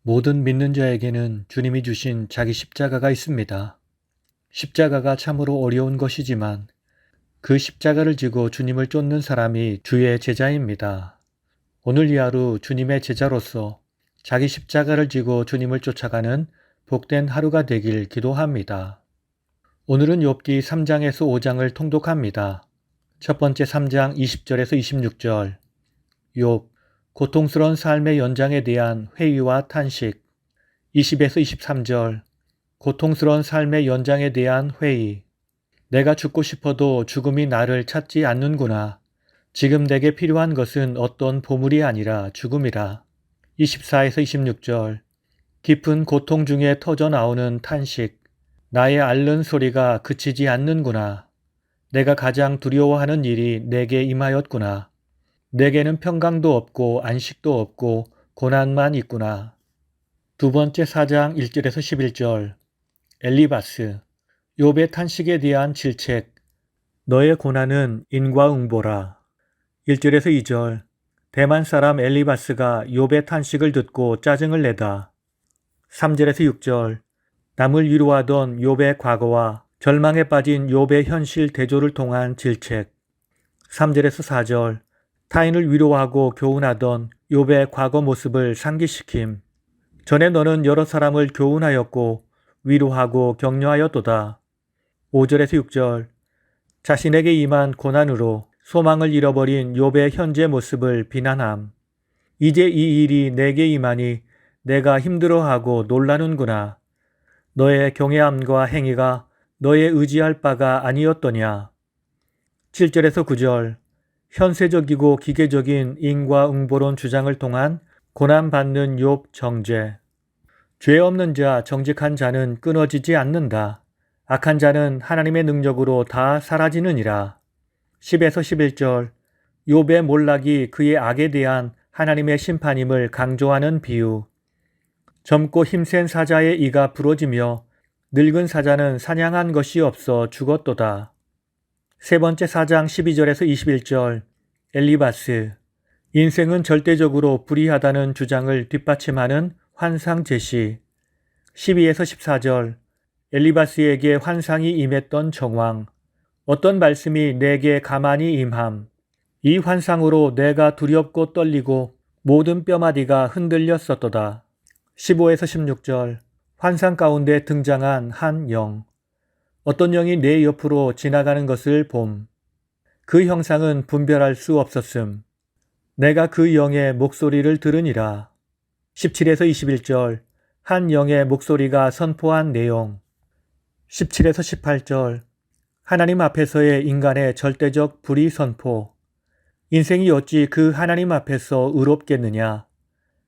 모든 믿는 자에게는 주님이 주신 자기 십자가가 있습니다. 십자가가 참으로 어려운 것이지만 그 십자가를 지고 주님을 쫓는 사람이 주의 제자입니다. 오늘 이 하루 주님의 제자로서 자기 십자가를 지고 주님을 쫓아가는 복된 하루가 되길 기도합니다. 오늘은 욥기 3장에서 5장을 통독합니다. 첫 번째 3장 20절에서 26절. 욥, 고통스러운 삶의 연장에 대한 회의와 탄식. 20에서 23절. 고통스러운 삶의 연장에 대한 회의. 내가 죽고 싶어도 죽음이 나를 찾지 않는구나. 지금 내게 필요한 것은 어떤 보물이 아니라 죽음이라. 24에서 26절. 깊은 고통 중에 터져 나오는 탄식. 나의 앓는 소리가 그치지 않는구나. 내가 가장 두려워하는 일이 내게 임하였구나. 내게는 평강도 없고 안식도 없고 고난만 있구나. 두 번째 4장 1절에서 11절. 엘리바스. 욥의 탄식에 대한 질책. 너의 고난은 인과응보라. 1절에서 2절. 대만 사람 엘리바스가 욥의 탄식을 듣고 짜증을 내다. 3절에서 6절. 남을 위로하던 욥의 과거와 절망에 빠진 욥의 현실 대조를 통한 질책. 3절에서 4절. 타인을 위로하고 교훈하던 욥의 과거 모습을 상기시킴. 전에 너는 여러 사람을 교훈하였고 위로하고 격려하였도다. 5절에서 6절. 자신에게 임한 고난으로 소망을 잃어버린 욥의 현재 모습을 비난함. 이제 이 일이 내게 임하니 내가 힘들어하고 놀라는구나. 너의 경외함과 행위가 너의 의지할 바가 아니었더냐. 7절에서 9절. 현세적이고 기계적인 인과응보론 주장을 통한 고난받는 욥 정죄. 죄 없는 자, 정직한 자는 끊어지지 않는다. 악한 자는 하나님의 능력으로 다 사라지느니라. 10에서 11절. 욥의 몰락이 그의 악에 대한 하나님의 심판임을 강조하는 비유. 젊고 힘센 사자의 이가 부러지며 늙은 사자는 사냥한 것이 없어 죽었도다. 세 번째 4장 12절에서 21절. 엘리바스. 인생은 절대적으로 불이하다는 주장을 뒷받침하는 환상 제시. 12에서 14절. 엘리바스에게 환상이 임했던 정황. 어떤 말씀이 내게 가만히 임함. 이 환상으로 내가 두렵고 떨리고 모든 뼈마디가 흔들렸었도다. 15에서 16절. 환상 가운데 등장한 한 영. 어떤 영이 내 옆으로 지나가는 것을 봄. 그 형상은 분별할 수 없었음. 내가 그 영의 목소리를 들으니라. 17에서 21절. 한 영의 목소리가 선포한 내용. 17에서 18절. 하나님 앞에서의 인간의 절대적 불의 선포. 인생이 어찌 그 하나님 앞에서 의롭겠느냐.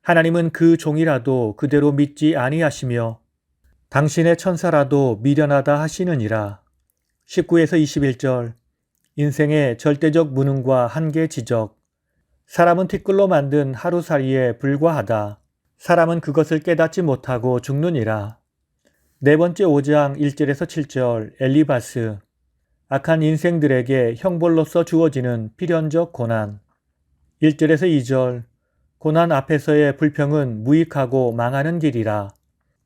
하나님은 그 종이라도 그대로 믿지 아니하시며 당신의 천사라도 미련하다 하시느니라. 19에서 21절. 인생의 절대적 무능과 한계 지적. 사람은 티끌로 만든 하루살이에 불과하다. 사람은 그것을 깨닫지 못하고 죽느니라. 네 번째 5장 1절에서 7절. 엘리바스. 악한 인생들에게 형벌로서 주어지는 필연적 고난. 1절에서 2절. 고난 앞에서의 불평은 무익하고 망하는 길이라.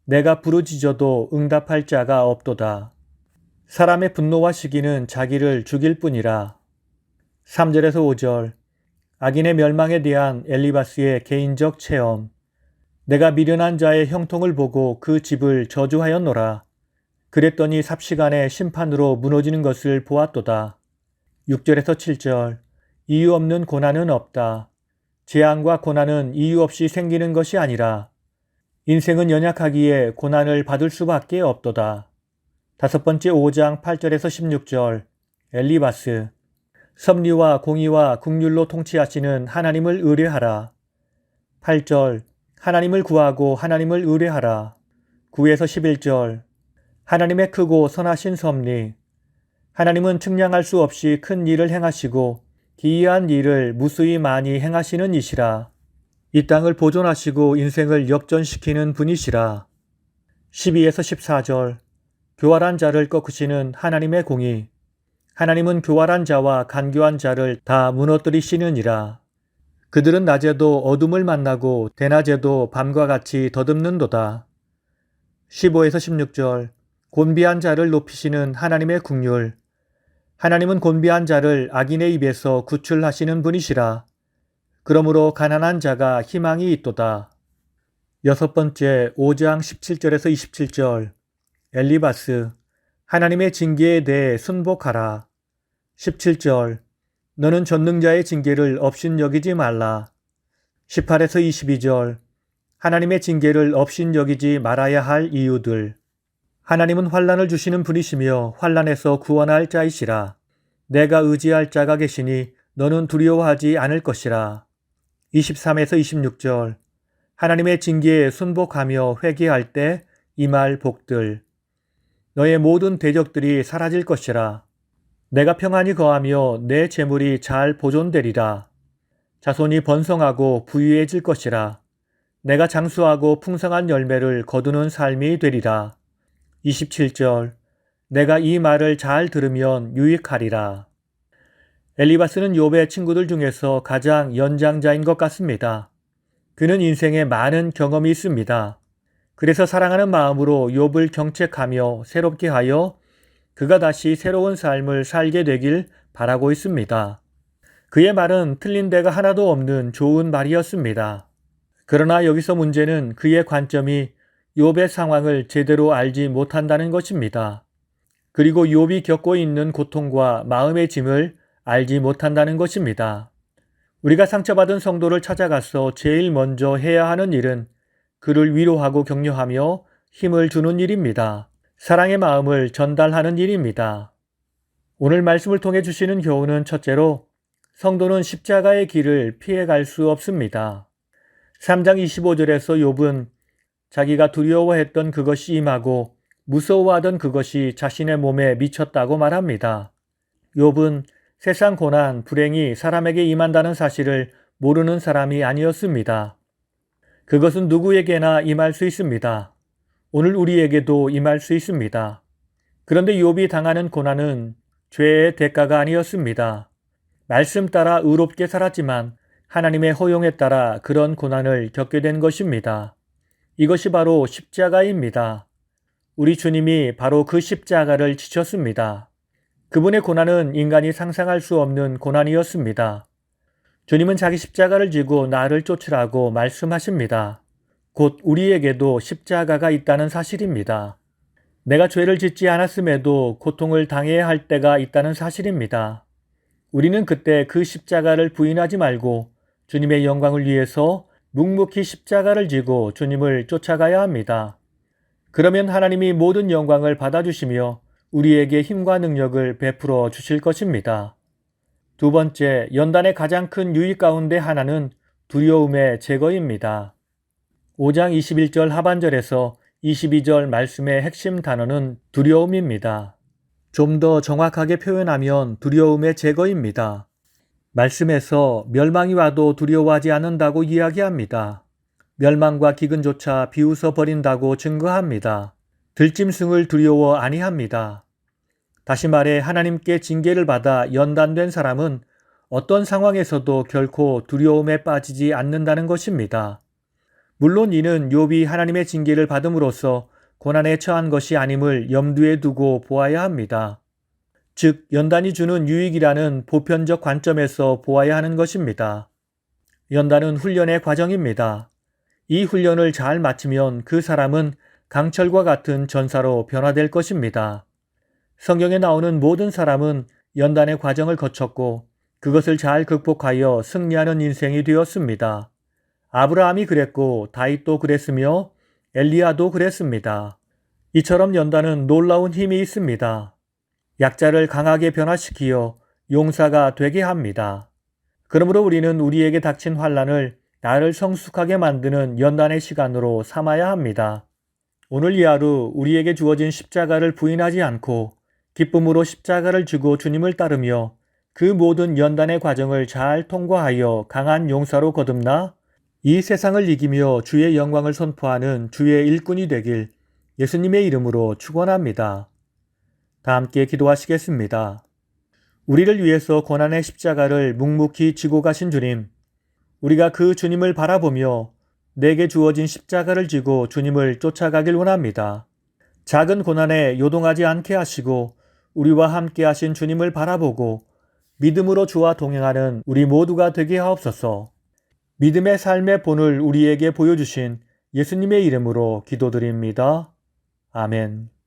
내가 부르짖어도 응답할 자가 없도다. 사람의 분노와 시기는 자기를 죽일 뿐이라. 3절에서 5절. 악인의 멸망에 대한 엘리바스의 개인적 체험. 내가 미련한 자의 형통을 보고 그 집을 저주하였노라. 그랬더니 삽시간에 심판으로 무너지는 것을 보았도다. 6절에서 7절. 이유 없는 고난은 없다. 재앙과 고난은 이유 없이 생기는 것이 아니라 인생은 연약하기에 고난을 받을 수밖에 없도다. 다섯 번째 5장 8절에서 16절. 엘리바스. 섭리와 공의와 긍휼로 통치하시는 하나님을 의뢰하라. 8절. 하나님을 구하고 하나님을 의뢰하라. 9에서 11절. 하나님의 크고 선하신 섭리. 하나님은 측량할 수 없이 큰 일을 행하시고 기이한 일을 무수히 많이 행하시는 이시라. 이 땅을 보존하시고 인생을 역전시키는 분이시라. 12에서 14절. 교활한 자를 꺾으시는 하나님의 공의. 하나님은 교활한 자와 간교한 자를 다 무너뜨리시느니라. 그들은 낮에도 어둠을 만나고 대낮에도 밤과 같이 더듬는도다. 15에서 16절 곤비한 자를 높이시는 하나님의 긍휼. 하나님은 곤비한 자를 악인의 입에서 구출하시는 분이시라. 그러므로 가난한 자가 희망이 있도다. 여섯 번째 5장 17절에서 27절 엘리바스. 하나님의 징계에 대해 순복하라. 17절 너는 전능자의 징계를 업신여기지 말라. 18에서 22절 하나님의 징계를 업신여기지 말아야 할 이유들. 하나님은 환난을 주시는 분이시며 환난에서 구원할 자이시라. 내가 의지할 자가 계시니 너는 두려워하지 않을 것이라. 23에서 26절 하나님의 징계에 순복하며 회개할 때 임할 복들. 너의 모든 대적들이 사라질 것이라. 내가 평안히 거하며 내 재물이 잘 보존되리라. 자손이 번성하고 부유해질 것이라. 내가 장수하고 풍성한 열매를 거두는 삶이 되리라. 27절 내가 이 말을 잘 들으면 유익하리라. 엘리바스는 욥의 친구들 중에서 가장 연장자인 것 같습니다. 그는 인생에 많은 경험이 있습니다. 그래서 사랑하는 마음으로 욥을 경책하며 새롭게 하여 그가 다시 새로운 삶을 살게 되길 바라고 있습니다. 그의 말은 틀린 데가 하나도 없는 좋은 말이었습니다. 그러나 여기서 문제는 그의 관점이 욥의 상황을 제대로 알지 못한다는 것입니다. 그리고 욥이 겪고 있는 고통과 마음의 짐을 알지 못한다는 것입니다. 우리가 상처받은 성도를 찾아가서 제일 먼저 해야 하는 일은 그를 위로하고 격려하며 힘을 주는 일입니다. 사랑의 마음을 전달하는 일입니다. 오늘 말씀을 통해 주시는 교훈은 첫째로 성도는 십자가의 길을 피해갈 수 없습니다. 3장 25절에서 욥은 자기가 두려워했던 그것이 임하고 무서워하던 그것이 자신의 몸에 미쳤다고 말합니다. 욥은 세상 고난, 불행이 사람에게 임한다는 사실을 모르는 사람이 아니었습니다. 그것은 누구에게나 임할 수 있습니다. 오늘 우리에게도 임할 수 있습니다. 그런데 욥이 당하는 고난은 죄의 대가가 아니었습니다. 말씀 따라 의롭게 살았지만 하나님의 허용에 따라 그런 고난을 겪게 된 것입니다. 이것이 바로 십자가입니다. 우리 주님이 바로 그 십자가를 지셨습니다. 그분의 고난은 인간이 상상할 수 없는 고난이었습니다. 주님은 자기 십자가를 지고 나를 쫓으라고 말씀하십니다. 곧 우리에게도 십자가가 있다는 사실입니다. 내가 죄를 짓지 않았음에도 고통을 당해야 할 때가 있다는 사실입니다. 우리는 그때 그 십자가를 부인하지 말고 주님의 영광을 위해서 묵묵히 십자가를 지고 주님을 쫓아가야 합니다. 그러면 하나님이 모든 영광을 받아주시며 우리에게 힘과 능력을 베풀어 주실 것입니다. 두 번째, 연단의 가장 큰 유익 가운데 하나는 두려움의 제거입니다. 5장 21절 하반절에서 22절 말씀의 핵심 단어는 두려움입니다. 좀 더 정확하게 표현하면 두려움의 제거입니다. 말씀에서 멸망이 와도 두려워하지 않는다고 이야기합니다. 멸망과 기근조차 비웃어 버린다고 증거합니다. 들짐승을 두려워 아니합니다. 다시 말해 하나님께 징계를 받아 연단된 사람은 어떤 상황에서도 결코 두려움에 빠지지 않는다는 것입니다. 물론 이는 욥이 하나님의 징계를 받음으로써 고난에 처한 것이 아님을 염두에 두고 보아야 합니다. 즉 연단이 주는 유익이라는 보편적 관점에서 보아야 하는 것입니다. 연단은 훈련의 과정입니다. 이 훈련을 잘 마치면 그 사람은 강철과 같은 전사로 변화될 것입니다. 성경에 나오는 모든 사람은 연단의 과정을 거쳤고 그것을 잘 극복하여 승리하는 인생이 되었습니다. 아브라함이 그랬고 다윗도 그랬으며 엘리야도 그랬습니다. 이처럼 연단은 놀라운 힘이 있습니다. 약자를 강하게 변화시키어 용사가 되게 합니다. 그러므로 우리는 우리에게 닥친 환난을 나를 성숙하게 만드는 연단의 시간으로 삼아야 합니다. 오늘 이 하루 우리에게 주어진 십자가를 부인하지 않고 기쁨으로 십자가를 지고 주님을 따르며 그 모든 연단의 과정을 잘 통과하여 강한 용사로 거듭나 이 세상을 이기며 주의 영광을 선포하는 주의 일꾼이 되길 예수님의 이름으로 축원합니다. 다 함께 기도하시겠습니다. 우리를 위해서 고난의 십자가를 묵묵히 지고 가신 주님, 우리가 그 주님을 바라보며 내게 주어진 십자가를 지고 주님을 쫓아가길 원합니다. 작은 고난에 요동하지 않게 하시고 우리와 함께 하신 주님을 바라보고 믿음으로 주와 동행하는 우리 모두가 되게 하옵소서. 믿음의 삶의 본을 우리에게 보여주신 예수님의 이름으로 기도드립니다. 아멘.